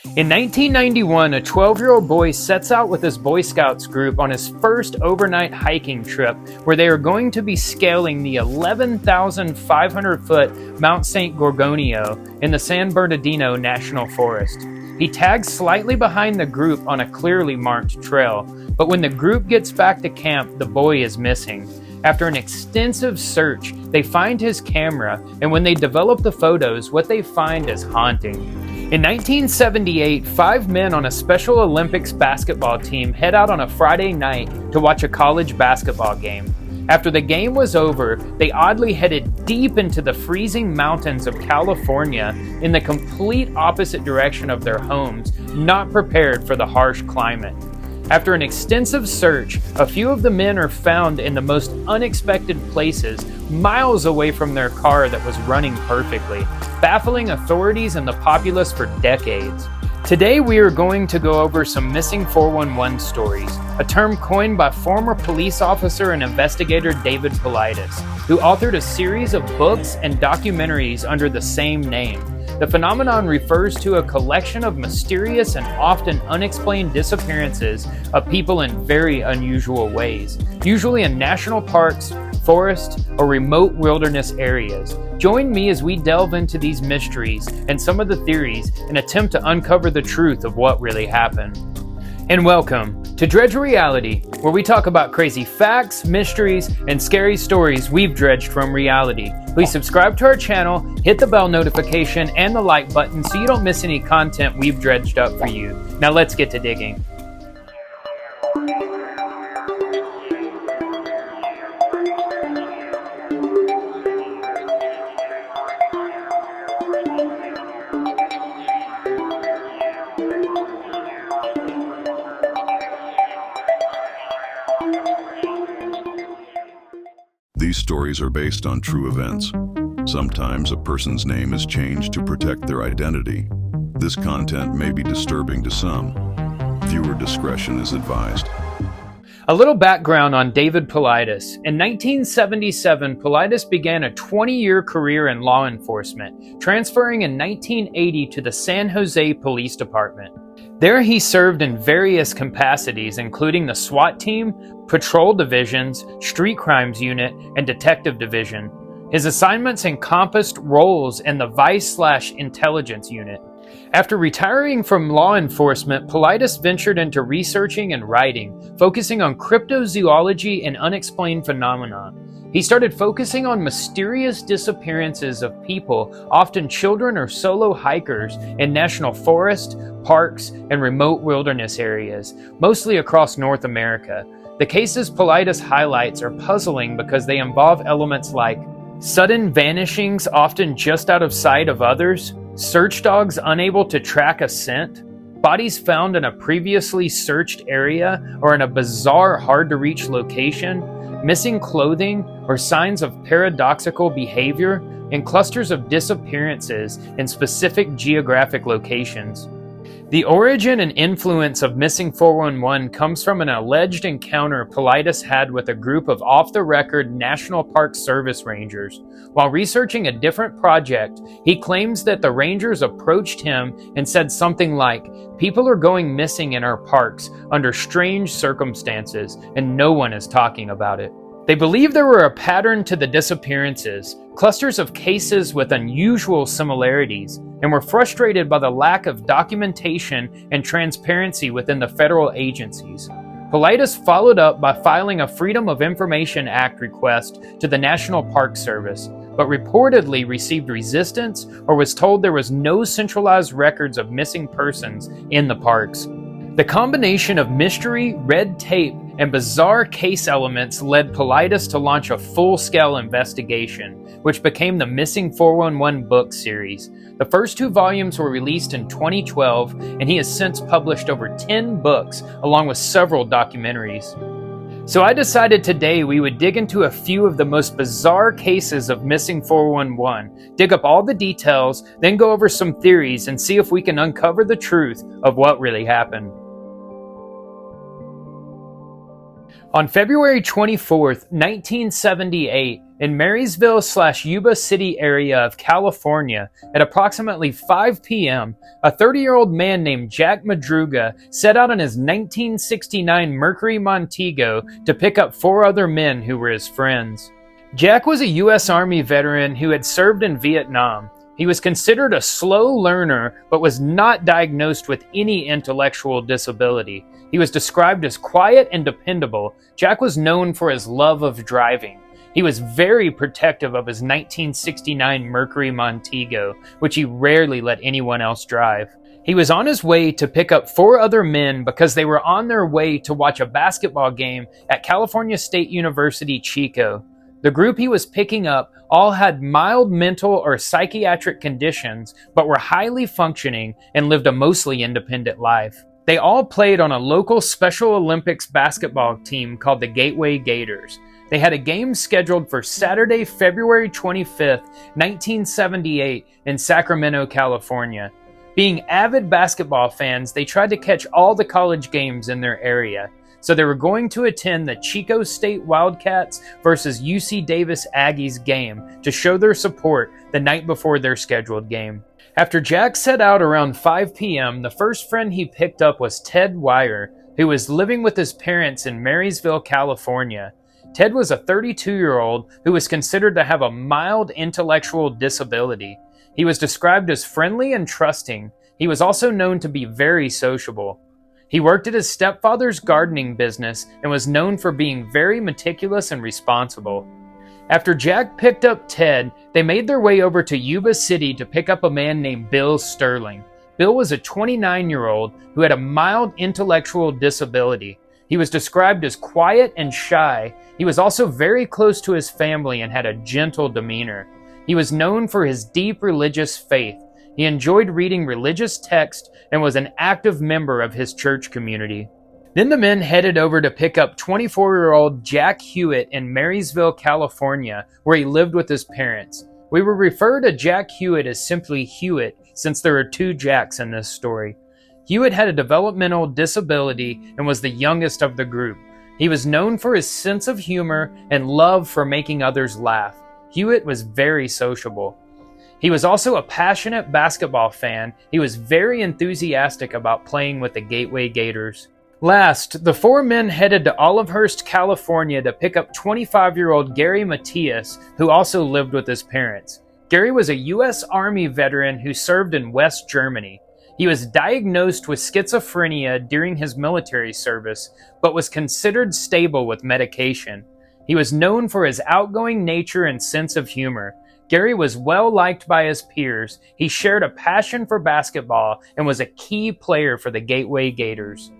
In 1991, a 12-year-old boy sets out with his Boy Scouts group on his first overnight hiking trip where they are going to be scaling the 11,500-foot Mount St. Gorgonio in the San Bernardino National Forest. He tags slightly behind the group on a clearly marked trail, but when the group gets back to camp, the boy is missing. After an extensive search, they find his camera, and when they develop the photos, what they find is haunting. In 1978, 5 men on a Special Olympics basketball team head out on a Friday night to watch a college basketball game. After the game was over, they oddly headed deep into the freezing mountains of California in the complete opposite direction of their homes, not prepared for the harsh climate. After an extensive search, a few of the men are found in the most unexpected places, miles away from their car that was running perfectly, baffling authorities and the populace for decades. Today we are going to go over some missing 411 stories, a term coined by former police officer and investigator David Paulides, who authored a series of books and documentaries under the same name. The phenomenon refers to a collection of mysterious and often unexplained disappearances of people in very unusual ways, usually in national parks, forests, or remote wilderness areas. Join me as we delve into these mysteries and some of the theories and attempt to uncover the truth of what really happened. And welcome to Dredge Reality, where we talk about crazy facts, mysteries, and scary stories we've dredged from reality. Please subscribe to our channel, hit the bell notification, and the like button so you don't miss any content we've dredged up for you. Now let's get to digging. These stories are based on true events. Sometimes a person's name is changed to protect their identity. This content may be disturbing to some. Viewer discretion is advised. A little background on David Paulides. In 1977, Paulides began a 20-year career in law enforcement, transferring in 1980 to the San Jose Police Department. There he served in various capacities, including the SWAT team, patrol divisions, street crimes unit, and detective division. His assignments encompassed roles in the Vice/Intelligence unit. After retiring from law enforcement, Paulides ventured into researching and writing, focusing on cryptozoology and unexplained phenomena. He started focusing on mysterious disappearances of people, often children or solo hikers, in national forests, parks, and remote wilderness areas, mostly across North America. The cases Paulides highlights are puzzling because they involve elements like sudden vanishings, often just out of sight of others, search dogs unable to track a scent, bodies found in a previously searched area or in a bizarre, hard-to-reach location, missing clothing or signs of paradoxical behavior, and clusters of disappearances in specific geographic locations. The origin and influence of missing 411 comes from an alleged encounter Paulides had with a group of off-the-record National Park Service rangers. While researching a different project, he claims that the rangers approached him and said something like, "People are going missing in our parks under strange circumstances, and no one is talking about it." They believe there were a pattern to the disappearances, clusters of cases with unusual similarities, and were frustrated by the lack of documentation and transparency within the federal agencies. Paulides followed up by filing a Freedom of Information Act request to the National Park Service, but reportedly received resistance or was told there was no centralized records of missing persons in the parks. The combination of mystery, red tape, and bizarre case elements led Paulides to launch a full-scale investigation, which became the Missing 411 book series. The first 2 volumes were released in 2012, and he has since published over 10 books, along with several documentaries. So I decided today we would dig into a few of the most bizarre cases of missing 411, dig up all the details, then go over some theories and see if we can uncover the truth of what really happened. On February 24th, 1978, in Marysville/Yuba City area of California, at approximately 5 p.m., a 30-year-old man named Jack Madruga set out on his 1969 Mercury Montego to pick up 4 other men who were his friends. Jack was a U.S. Army veteran who had served in Vietnam. He was considered a slow learner, but was not diagnosed with any intellectual disability. He was described as quiet and dependable. Jack was known for his love of driving. He was very protective of his 1969 Mercury Montego, which he rarely let anyone else drive. He was on his way to pick up 4 other men because they were on their way to watch a basketball game at California State University, Chico. The group he was picking up all had mild mental or psychiatric conditions, but were highly functioning and lived a mostly independent life. They all played on a local Special Olympics basketball team called the Gateway Gators. They had a game scheduled for Saturday, February 25th, 1978 in Sacramento, California. Being avid basketball fans, they tried to catch all the college games in their area. So they were going to attend the Chico State Wildcats versus UC Davis Aggies game to show their support the night before their scheduled game. After Jack set out around 5 p.m., the first friend he picked up was Ted Wire, who was living with his parents in Marysville, California. Ted was a 32-year-old who was considered to have a mild intellectual disability. He was described as friendly and trusting. He was also known to be very sociable. He worked at his stepfather's gardening business and was known for being very meticulous and responsible. After Jack picked up Ted, they made their way over to Yuba City to pick up a man named Bill Sterling. Bill was a 29-year-old who had a mild intellectual disability. He was described as quiet and shy. He was also very close to his family and had a gentle demeanor. He was known for his deep religious faith. He enjoyed reading religious texts and was an active member of his church community. Then the men headed over to pick up 24-year-old Jack Hewitt in Marysville, California, where he lived with his parents. We will refer to Jack Hewitt as simply Hewitt, since there are 2 Jacks in this story. Hewitt had a developmental disability and was the youngest of the group. He was known for his sense of humor and love for making others laugh. Hewitt was very sociable. He was also a passionate basketball fan. He was very enthusiastic about playing with the Gateway Gators. Last, the 4 men headed to Olivehurst, California to pick up 25-year-old Gary Matias, who also lived with his parents. Gary was a U.S. Army veteran who served in West Germany. He was diagnosed with schizophrenia during his military service, but was considered stable with medication. He was known for his outgoing nature and sense of humor. Gary was well liked by his peers. He shared a passion for basketball and was a key player for the Gateway Gators.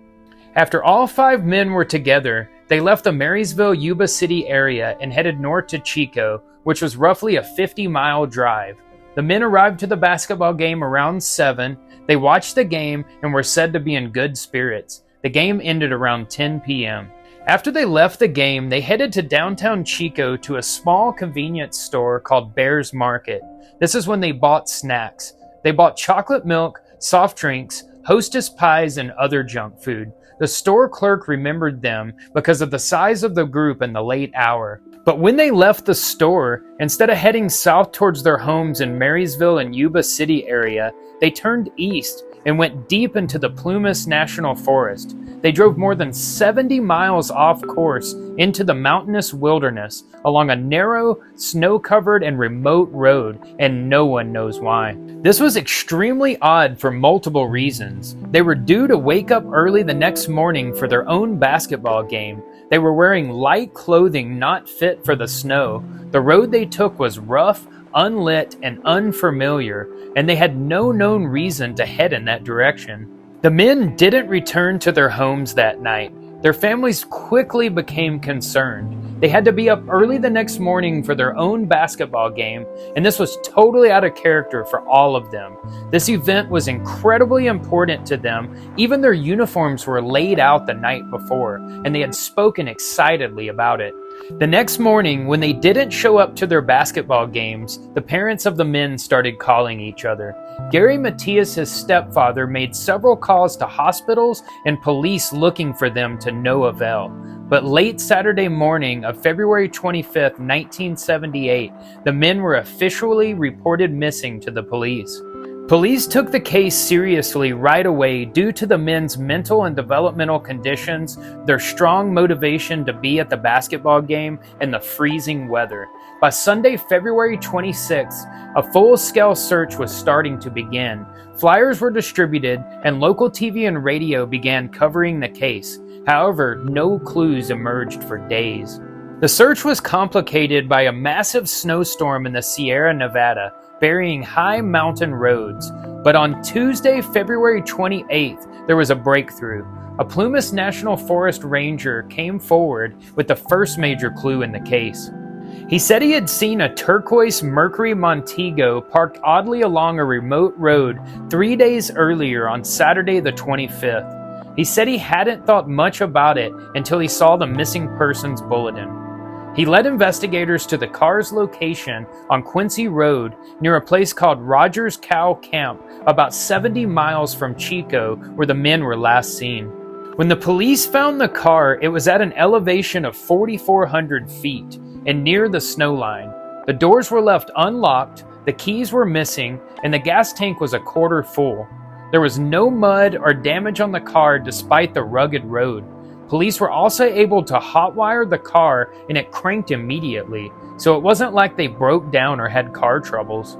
After all 5 men were together, they left the Marysville-Yuba City area and headed north to Chico, which was roughly a 50-mile drive. The men arrived to the basketball game around 7. They watched the game and were said to be in good spirits. The game ended around 10 p.m. After they left the game, they headed to downtown Chico to a small convenience store called Bear's Market. This is when they bought snacks. They bought chocolate milk, soft drinks, Hostess pies, and other junk food. The store clerk remembered them because of the size of the group and the late hour. But when they left the store, instead of heading south towards their homes in Marysville and Yuba City area, they turned east and went deep into the Plumas National Forest. They drove more than 70 miles off course into the mountainous wilderness along a narrow, snow-covered, and remote road, and no one knows why. This was extremely odd for multiple reasons. They were due to wake up early the next morning for their own basketball game. They were wearing light clothing not fit for the snow. The road they took was rough, unlit, and unfamiliar, and they had no known reason to head in that direction. The men didn't return to their homes that night. Their families quickly became concerned. They had to be up early the next morning for their own basketball game, and this was totally out of character for all of them. This event was incredibly important to them. Even their uniforms were laid out the night before, and they had spoken excitedly about it. The next morning, when they didn't show up to their basketball games, the parents of the men started calling each other. Gary Matias's stepfather made several calls to hospitals and police looking for them to no avail. But late Saturday morning of February 25th, 1978, the men were officially reported missing to the police. Police took the case seriously right away due to the men's mental and developmental conditions, their strong motivation to be at the basketball game, and the freezing weather. By Sunday, February 26th, a full-scale search was starting to begin. Flyers were distributed, and local TV and radio began covering the case. However, no clues emerged for days. The search was complicated by a massive snowstorm in the Sierra Nevada, burying high mountain roads. But on Tuesday, February 28th, there was a breakthrough. A Plumas National Forest ranger came forward with the first major clue in the case. He said he had seen a turquoise Mercury Montego parked oddly along a remote road 3 days earlier on Saturday the 25th. He said he hadn't thought much about it until he saw the missing persons bulletin. He led investigators to the car's location on Quincy Road near a place called Rogers Cow Camp, about 70 miles from Chico, where the men were last seen. When the police found the car, it was at an elevation of 4,400 feet and near the snow line. The doors were left unlocked, the keys were missing, and the gas tank was a quarter full. There was no mud or damage on the car despite the rugged road. Police were also able to hotwire the car and it cranked immediately, so it wasn't like they broke down or had car troubles.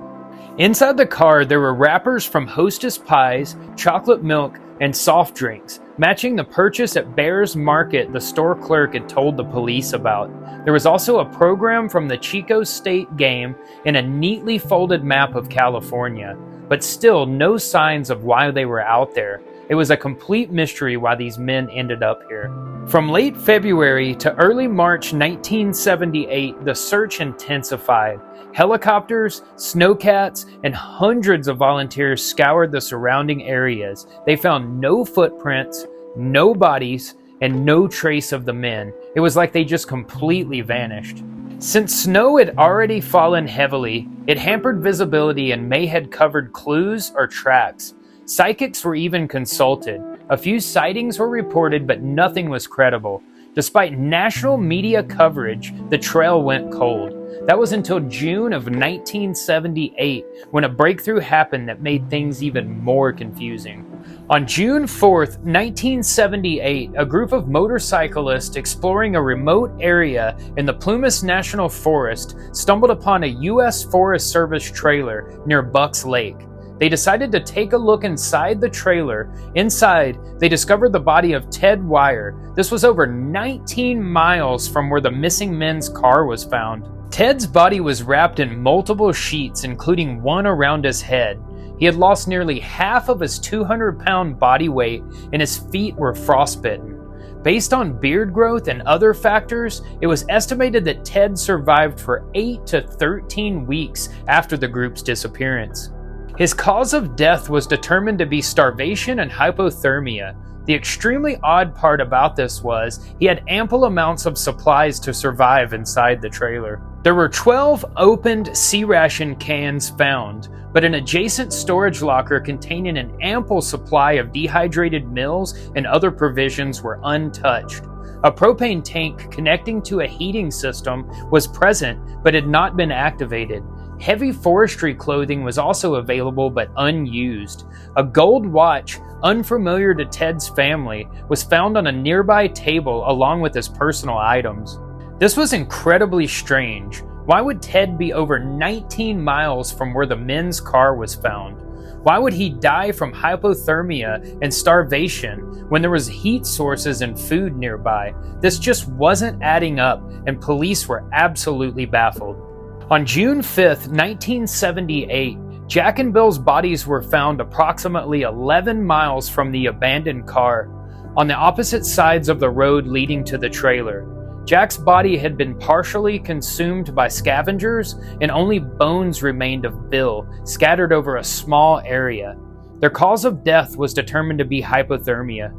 Inside the car, there were wrappers from Hostess pies, chocolate milk, and soft drinks, matching the purchase at Bears Market the store clerk had told the police about. There was also a program from the Chico State game and a neatly folded map of California, but still no signs of why they were out there. It was a complete mystery why these men ended up here. From late February to early March 1978, the search intensified. Helicopters, snowcats, and hundreds of volunteers scoured the surrounding areas. They found no footprints, no bodies, and no trace of the men. It was like they just completely vanished. Since snow had already fallen heavily, it hampered visibility and may have covered clues or tracks. Psychics were even consulted. A few sightings were reported, but nothing was credible. Despite national media coverage, the trail went cold. That was until June of 1978, when a breakthrough happened that made things even more confusing. On June 4th, 1978, a group of motorcyclists exploring a remote area in the Plumas National Forest stumbled upon a U.S. Forest Service trailer near Bucks Lake. They decided to take a look inside the trailer. Inside, they discovered the body of Ted Wire. This was over 19 miles from where the missing men's car was found. Ted's body was wrapped in multiple sheets, including one around his head. He had lost nearly half of his 200-pound body weight, and his feet were frostbitten. Based on beard growth and other factors, it was estimated that Ted survived for 8 to 13 weeks after the group's disappearance. His cause of death was determined to be starvation and hypothermia. The extremely odd part about this was he had ample amounts of supplies to survive inside the trailer. There were 12 opened sea ration cans found, but an adjacent storage locker containing an ample supply of dehydrated meals and other provisions were untouched. A propane tank connecting to a heating system was present but had not been activated. Heavy forestry clothing was also available but unused. A gold watch, unfamiliar to Ted's family, was found on a nearby table along with his personal items. This was incredibly strange. Why would Ted be over 19 miles from where the men's car was found? Why would he die from hypothermia and starvation when there was heat sources and food nearby? This just wasn't adding up, and police were absolutely baffled. On June 5th, 1978, Jack and Bill's bodies were found approximately 11 miles from the abandoned car, on the opposite sides of the road leading to the trailer. Jack's body had been partially consumed by scavengers, and only bones remained of Bill, scattered over a small area. Their cause of death was determined to be hypothermia.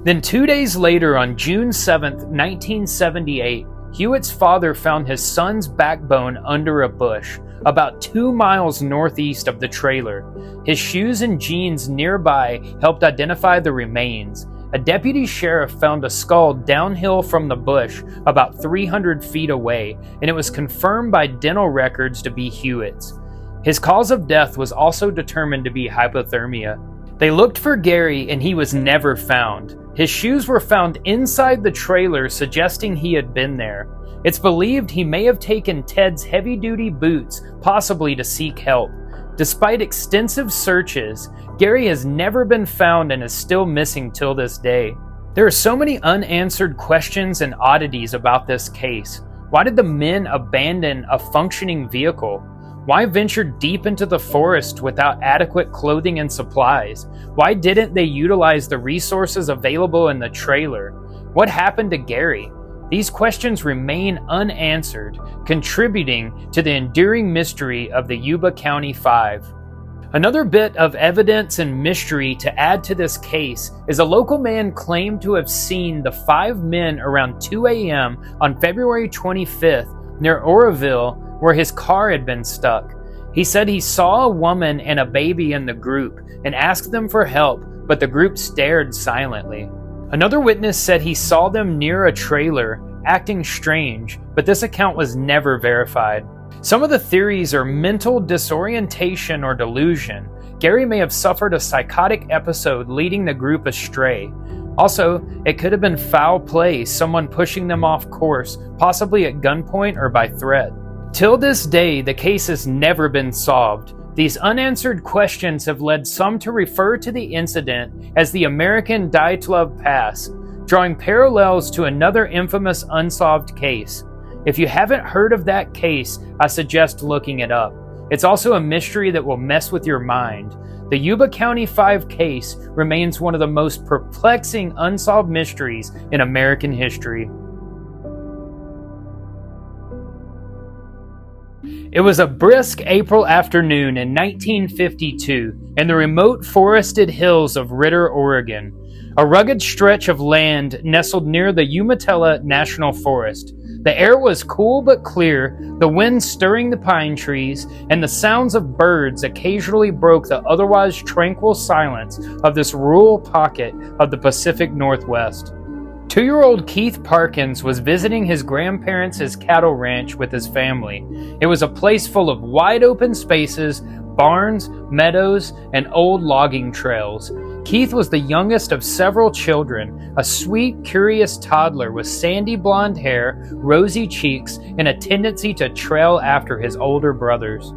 Then 2 days later, on June 7th, 1978, Hewitt's father found his son's backbone under a bush, about 2 miles northeast of the trailer. His shoes and jeans nearby helped identify the remains. A deputy sheriff found a skull downhill from the bush about 300 feet away, and it was confirmed by dental records to be Hewitt's. His cause of death was also determined to be hypothermia. They looked for Gary, and he was never found. His shoes were found inside the trailer, suggesting he had been there. It's believed he may have taken Ted's heavy-duty boots, possibly to seek help. Despite extensive searches, Gary has never been found and is still missing till this day. There are so many unanswered questions and oddities about this case. Why did the men abandon a functioning vehicle? Why venture deep into the forest without adequate clothing and supplies? Why didn't they utilize the resources available in the trailer? What happened to Gary? These questions remain unanswered, contributing to the enduring mystery of the Yuba County Five. Another bit of evidence and mystery to add to this case is a local man claimed to have seen the 5 men around 2 a.m. on February 25th near Oroville, where his car had been stuck. He said he saw a woman and a baby in the group and asked them for help, but the group stared silently. Another witness said he saw them near a trailer, acting strange, but this account was never verified. Some of the theories are mental disorientation or delusion. Gary may have suffered a psychotic episode leading the group astray. Also, it could have been foul play, someone pushing them off course, possibly at gunpoint or by threat. Till this day, the case has never been solved. These unanswered questions have led some to refer to the incident as the American Dyatlov Pass, drawing parallels to another infamous unsolved case. If you haven't heard of that case, I suggest looking it up. It's also a mystery that will mess with your mind. The Yuba County 5 case remains one of the most perplexing unsolved mysteries in American history. It was a brisk April afternoon in 1952 in the remote forested hills of Ritter, Oregon, a rugged stretch of land nestled near the Umatilla National Forest. The air was cool but clear, the wind stirring the pine trees, and the sounds of birds occasionally broke the otherwise tranquil silence of this rural pocket of the Pacific Northwest. 2-year-old Keith Parkins was visiting his grandparents' cattle ranch with his family. It was a place full of wide open spaces, barns, meadows, and old logging trails. Keith was the youngest of several children, a sweet, curious toddler with sandy blonde hair, rosy cheeks, and a tendency to trail after his older brothers.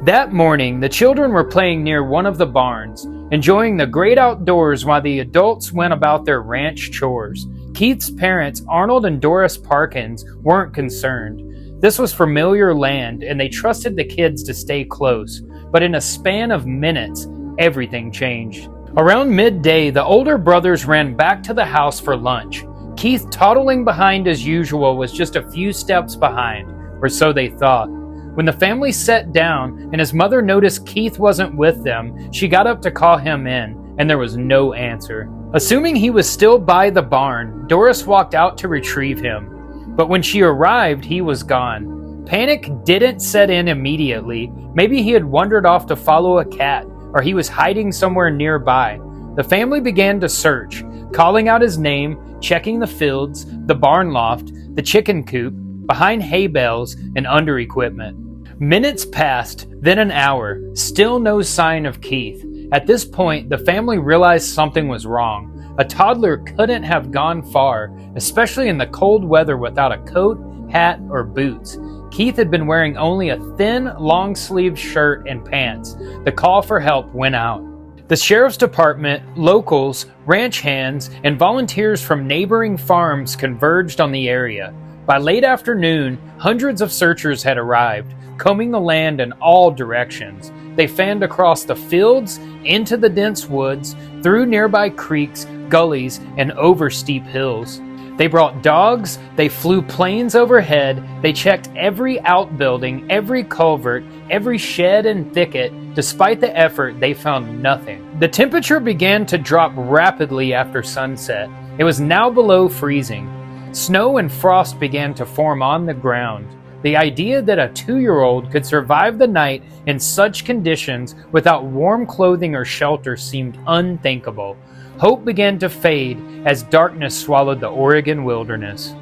That morning, the children were playing near one of the barns, enjoying the great outdoors while the adults went about their ranch chores. Keith's parents, Arnold and Doris Parkins, weren't concerned. This was familiar land, and they trusted the kids to stay close. But in a span of minutes, everything changed. Around midday, the older brothers ran back to the house for lunch. Keith, toddling behind as usual, was just a few steps behind, or so they thought. When the family sat down and his mother noticed Keith wasn't with them, she got up to call him in, and there was no answer. Assuming he was still by the barn, Doris walked out to retrieve him. But when she arrived, he was gone. Panic didn't set in immediately. Maybe he had wandered off to follow a cat, or he was hiding somewhere nearby. The family began to search, calling out his name, checking the fields, the barn loft, the chicken coop, behind hay bales, and under equipment. Minutes passed, then an hour, still no sign of Keith. At this point, the family realized something was wrong. A toddler couldn't have gone far, especially in the cold weather without a coat, hat, or boots. Keith had been wearing only a thin, long-sleeved shirt and pants. The call for help went out. The sheriff's department, locals, ranch hands, and volunteers from neighboring farms converged on the area. By late afternoon, hundreds of searchers had arrived, combing the land in all directions. They fanned across the fields, into the dense woods, through nearby creeks, gullies, and over steep hills. They brought dogs, they flew planes overhead, they checked every outbuilding, every culvert, every shed and thicket. Despite the effort, they found nothing. The temperature began to drop rapidly after sunset. It was now below freezing. Snow and frost began to form on the ground. The idea that a 2-year-old could survive the night in such conditions without warm clothing or shelter seemed unthinkable. Hope began to fade as darkness swallowed the Oregon wilderness.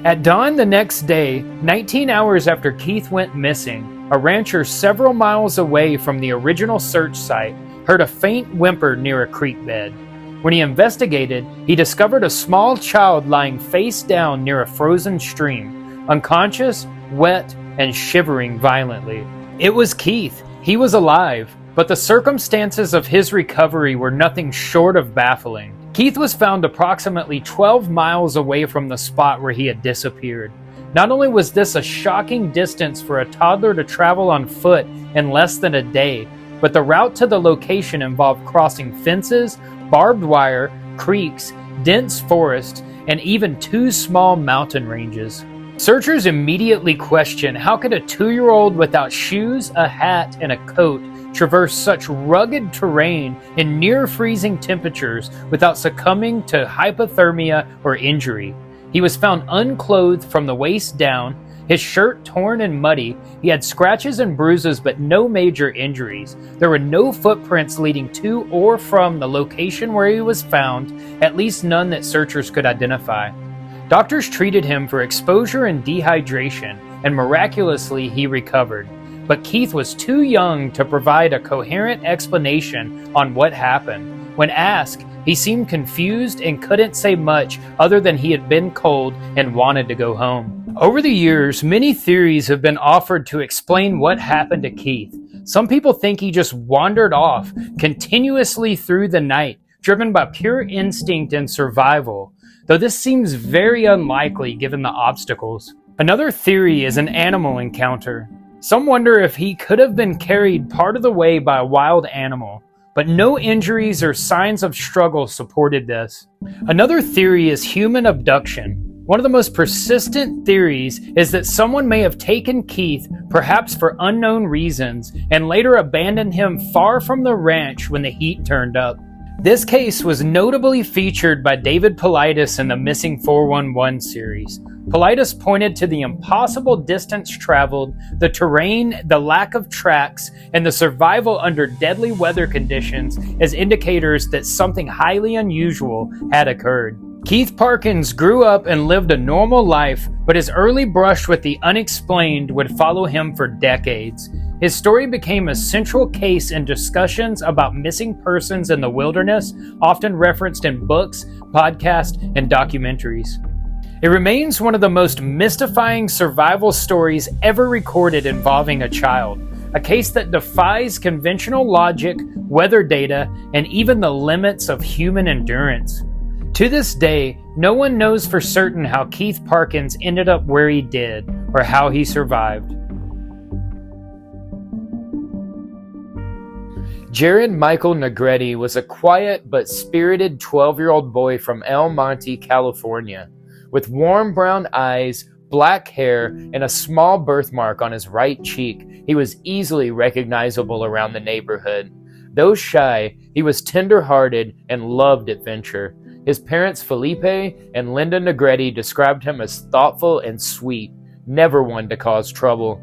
At dawn the next day, 19 hours after Keith went missing, a rancher several miles away from the original search site heard a faint whimper near a creek bed. When he investigated, he discovered a small child lying face down near a frozen stream, unconscious, wet, and shivering violently. It was Keith. He was alive, but the circumstances of his recovery were nothing short of baffling. Keith was found approximately 12 miles away from the spot where he had disappeared. Not only was this a shocking distance for a toddler to travel on foot in less than a day, but the route to the location involved crossing fences, barbed wire, creeks, dense forests, and even 2 small mountain ranges. Searchers immediately questioned how could a 2-year-old without shoes, a hat, and a coat traverse such rugged terrain in near freezing temperatures without succumbing to hypothermia or injury. He was found unclothed from the waist down, his shirt torn and muddy. He had scratches and bruises but no major injuries. There were no footprints leading to or from the location where he was found, at least none that searchers could identify. Doctors treated him for exposure and dehydration, and miraculously he recovered. But Keith was too young to provide a coherent explanation on what happened. When asked, he seemed confused and couldn't say much other than he had been cold and wanted to go home. Over the years, many theories have been offered to explain what happened to Keith. Some people think he just wandered off continuously through the night, driven by pure instinct and survival, though this seems very unlikely given the obstacles. Another theory is an animal encounter. Some wonder if he could have been carried part of the way by a wild animal, but no injuries or signs of struggle supported this. Another theory is human abduction. One of the most persistent theories is that someone may have taken Keith, perhaps for unknown reasons, and later abandoned him far from the ranch when the heat turned up. This case was notably featured by David Paulides in the Missing 411 series. Paulides pointed to the impossible distance traveled, the terrain, the lack of tracks, and the survival under deadly weather conditions as indicators that something highly unusual had occurred. Keith Parkins grew up and lived a normal life, but his early brush with the unexplained would follow him for decades. His story became a central case in discussions about missing persons in the wilderness, often referenced in books, podcasts, and documentaries. It remains one of the most mystifying survival stories ever recorded involving a child, a case that defies conventional logic, weather data, and even the limits of human endurance. To this day, no one knows for certain how Keith Parkins ended up where he did, or how he survived. Jared Michael Negrete was a quiet but spirited 12-year-old boy from El Monte, California. With warm brown eyes, black hair, and a small birthmark on his right cheek, he was easily recognizable around the neighborhood. Though shy, he was tender-hearted and loved adventure. His parents Felipe and Linda Negrete described him as thoughtful and sweet, never one to cause trouble.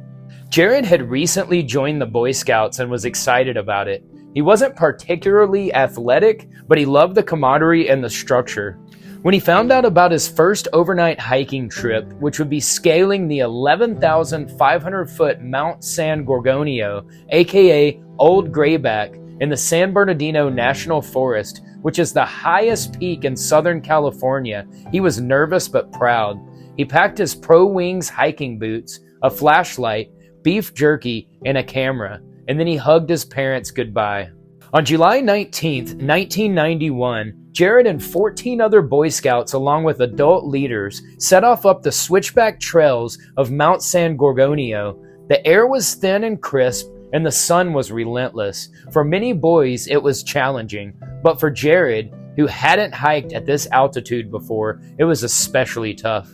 Jared had recently joined the Boy Scouts and was excited about it. He wasn't particularly athletic, but he loved the camaraderie and the structure. When he found out about his first overnight hiking trip, which would be scaling the 11,500-foot Mount San Gorgonio, aka Old Grayback, in the San Bernardino National Forest, which is the highest peak in Southern California, he was nervous but proud. He packed his Pro Wings hiking boots, a flashlight, beef jerky, and a camera, and then he hugged his parents goodbye. On July 19, 1991, Jared and 14 other Boy Scouts, along with adult leaders, set off up the switchback trails of Mount San Gorgonio. The air was thin and crisp, and the sun was relentless. For many boys, it was challenging, but for Jared, who hadn't hiked at this altitude before, it was especially tough.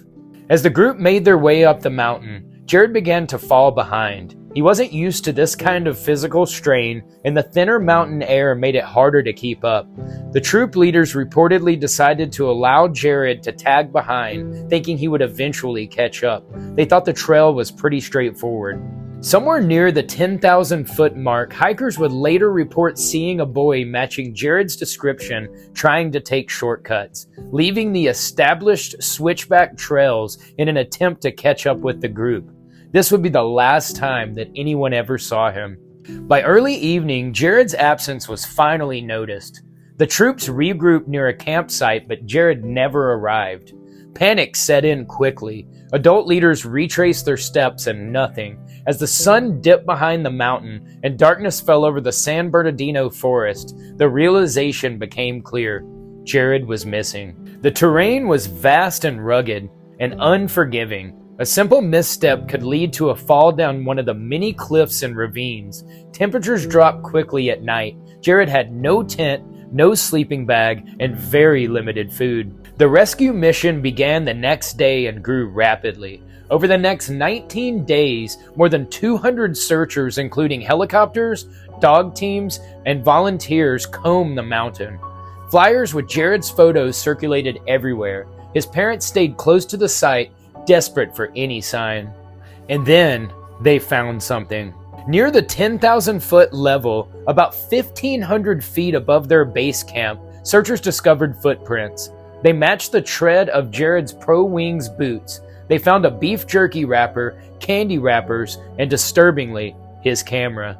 As the group made their way up the mountain, Jared began to fall behind. He wasn't used to this kind of physical strain, and the thinner mountain air made it harder to keep up. The troop leaders reportedly decided to allow Jared to tag behind, thinking he would eventually catch up. They thought the trail was pretty straightforward. Somewhere near the 10,000-foot mark, hikers would later report seeing a boy matching Jared's description trying to take shortcuts, leaving the established switchback trails in an attempt to catch up with the group. This would be the last time that anyone ever saw him. By early evening, Jared's absence was finally noticed. The troops regrouped near a campsite, but Jared never arrived. Panic set in quickly. Adult leaders retraced their steps and nothing. As the sun dipped behind the mountain and darkness fell over the San Bernardino forest, the realization became clear. Jared was missing. The terrain was vast and rugged and unforgiving. A simple misstep could lead to a fall down one of the many cliffs and ravines. Temperatures dropped quickly at night. Jared had no tent, no sleeping bag, and very limited food. The rescue mission began the next day and grew rapidly. Over the next 19 days, more than 200 searchers, including helicopters, dog teams, and volunteers, combed the mountain. Flyers with Jared's photos circulated everywhere. His parents stayed close to the site, desperate for any sign. And then they found something. Near the 10,000-foot level, about 1,500 feet above their base camp, searchers discovered footprints. They matched the tread of Jared's Pro Wings boots. They found a beef jerky wrapper, candy wrappers, and disturbingly, his camera.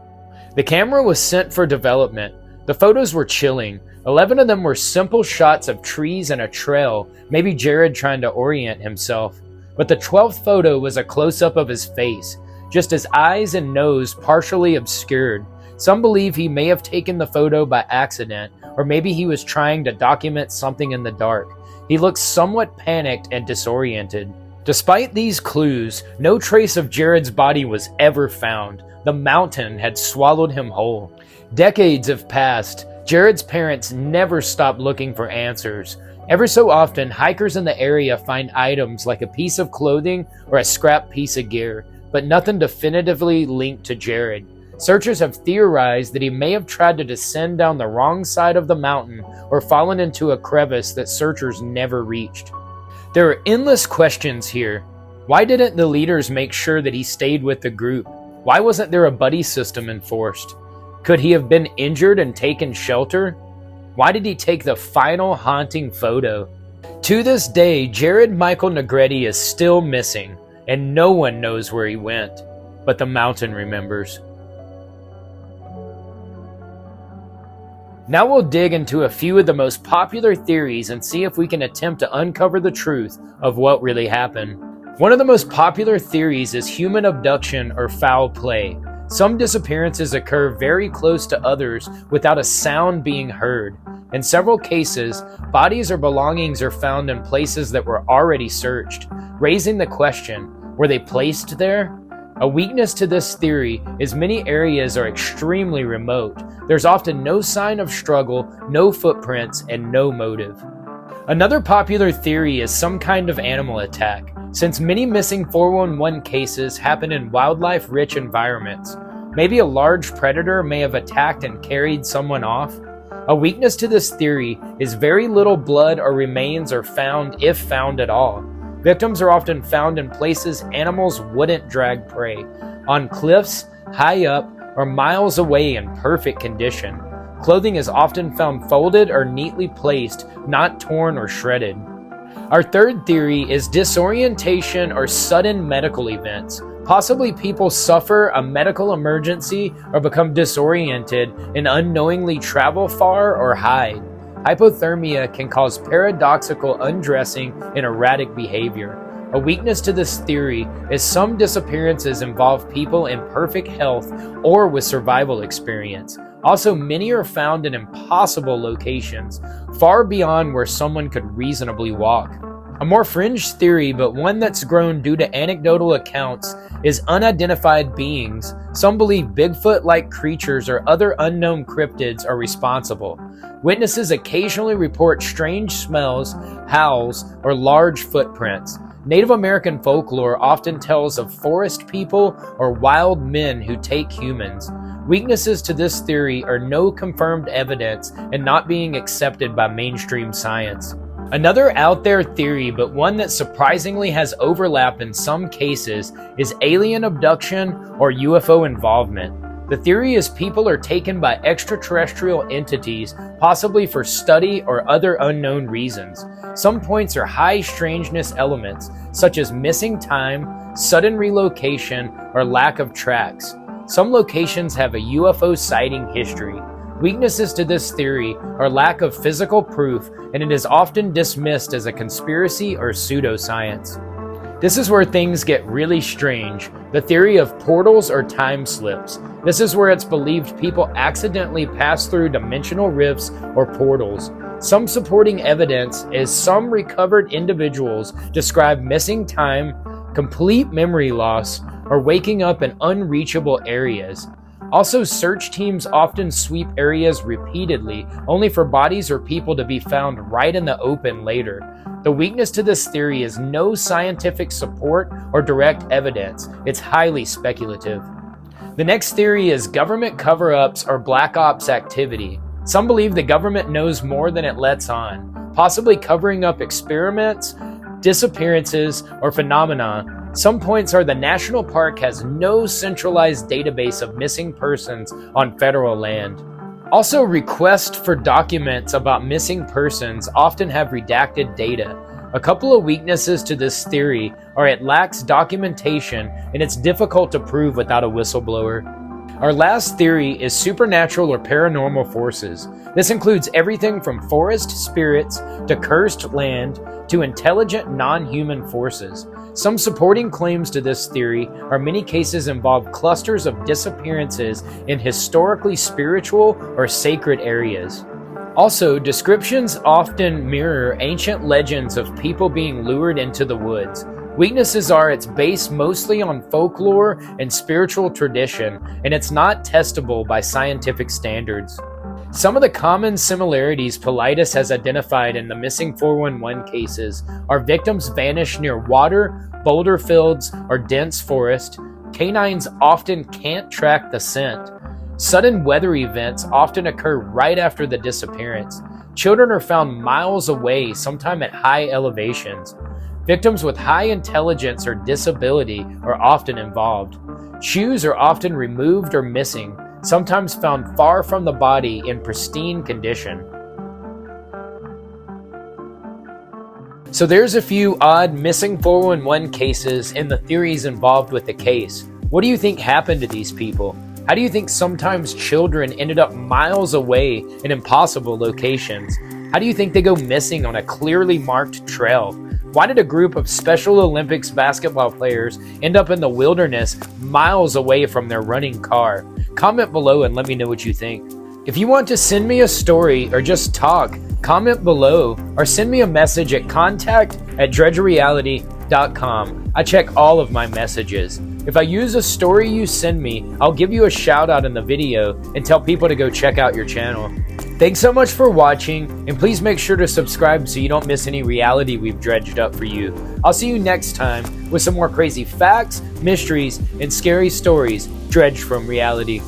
The camera was sent for development. The photos were chilling. 11 of them were simple shots of trees and a trail, maybe Jared trying to orient himself. But the 12th photo was a close-up of his face, just his eyes and nose partially obscured. Some believe he may have taken the photo by accident, or maybe he was trying to document something in the dark. He looked somewhat panicked and disoriented. Despite these clues, no trace of Jared's body was ever found. The mountain had swallowed him whole. Decades have passed. Jared's parents never stopped looking for answers. Every so often, hikers in the area find items like a piece of clothing or a scrap piece of gear, but nothing definitively linked to Jared. Searchers have theorized that he may have tried to descend down the wrong side of the mountain or fallen into a crevice that searchers never reached. There are endless questions here. Why didn't the leaders make sure that he stayed with the group? Why wasn't there a buddy system enforced? Could he have been injured and taken shelter? Why did he take the final haunting photo? To this day, Jared Michael Negrete is still missing, and no one knows where he went, but the mountain remembers. Now we'll dig into a few of the most popular theories and see if we can attempt to uncover the truth of what really happened. One of the most popular theories is human abduction or foul play. Some disappearances occur very close to others without a sound being heard. In several cases, bodies or belongings are found in places that were already searched, raising the question, were they placed there? A weakness to this theory is many areas are extremely remote. There's often no sign of struggle, no footprints, and no motive. Another popular theory is some kind of animal attack. Since many missing 411 cases happen in wildlife-rich environments, maybe a large predator may have attacked and carried someone off. A weakness to this theory is very little blood or remains are found, if found at all. Victims are often found in places animals wouldn't drag prey, on cliffs, high up, or miles away in perfect condition. Clothing is often found folded or neatly placed, not torn or shredded. Our third theory is disorientation or sudden medical events. Possibly people suffer a medical emergency or become disoriented and unknowingly travel far or hide. Hypothermia can cause paradoxical undressing and erratic behavior. A weakness to this theory is some disappearances involve people in perfect health or with survival experience. Also, many are found in impossible locations, far beyond where someone could reasonably walk. A more fringe theory, but one that's grown due to anecdotal accounts, is unidentified beings. Some believe Bigfoot-like creatures or other unknown cryptids are responsible. Witnesses occasionally report strange smells, howls, or large footprints. Native American folklore often tells of forest people or wild men who take humans. Weaknesses to this theory are no confirmed evidence and not being accepted by mainstream science. Another out there theory, but one that surprisingly has overlap in some cases, is alien abduction or UFO involvement. The theory is people are taken by extraterrestrial entities, possibly for study or other unknown reasons. Some points are high strangeness elements, such as missing time, sudden relocation, or lack of tracks. Some locations have a UFO sighting history. Weaknesses to this theory are lack of physical proof, and it is often dismissed as a conspiracy or pseudoscience. This is where things get really strange. The theory of portals or time slips. This is where it's believed people accidentally pass through dimensional rifts or portals. Some supporting evidence is some recovered individuals describe missing time, complete memory loss, or waking up in unreachable areas. Also, search teams often sweep areas repeatedly, only for bodies or people to be found right in the open later. The weakness to this theory is no scientific support or direct evidence. It's highly speculative. The next theory is government cover-ups or black ops activity. Some believe the government knows more than it lets on, possibly covering up experiments, disappearances, or phenomena. Some points are the national park has no centralized database of missing persons on federal land. Also, requests for documents about missing persons often have redacted data. A couple of weaknesses to this theory are it lacks documentation and it's difficult to prove without a whistleblower. Our last theory is supernatural or paranormal forces. This includes everything from forest spirits to cursed land to intelligent non-human forces. Some supporting claims to this theory are many cases involve clusters of disappearances in historically spiritual or sacred areas. Also, descriptions often mirror ancient legends of people being lured into the woods. Weaknesses are it's based mostly on folklore and spiritual tradition, and it's not testable by scientific standards. Some of the common similarities Paulides has identified in the missing 411 cases are victims vanish near water, boulder fields, or dense forest. Canines often can't track the scent. Sudden weather events often occur right after the disappearance. Children are found miles away, sometimes at high elevations. Victims with high intelligence or disability are often involved. Shoes are often removed or missing, sometimes found far from the body in pristine condition. So there's a few odd missing 411 cases and the theories involved with the case. What do you think happened to these people? How do you think sometimes children ended up miles away in impossible locations? How do you think they go missing on a clearly marked trail? Why did a group of Special Olympics basketball players end up in the wilderness miles away from their running car? Comment below and let me know what you think. If you want to send me a story or just talk, comment below or send me a message at contact@dredgereality.com. I check all of my messages. If I use a story you send me, I'll give you a shout out in the video and tell people to go check out your channel. Thanks so much for watching, and please make sure to subscribe so you don't miss any reality we've dredged up for you. I'll see you next time with some more crazy facts, mysteries, and scary stories dredged from reality.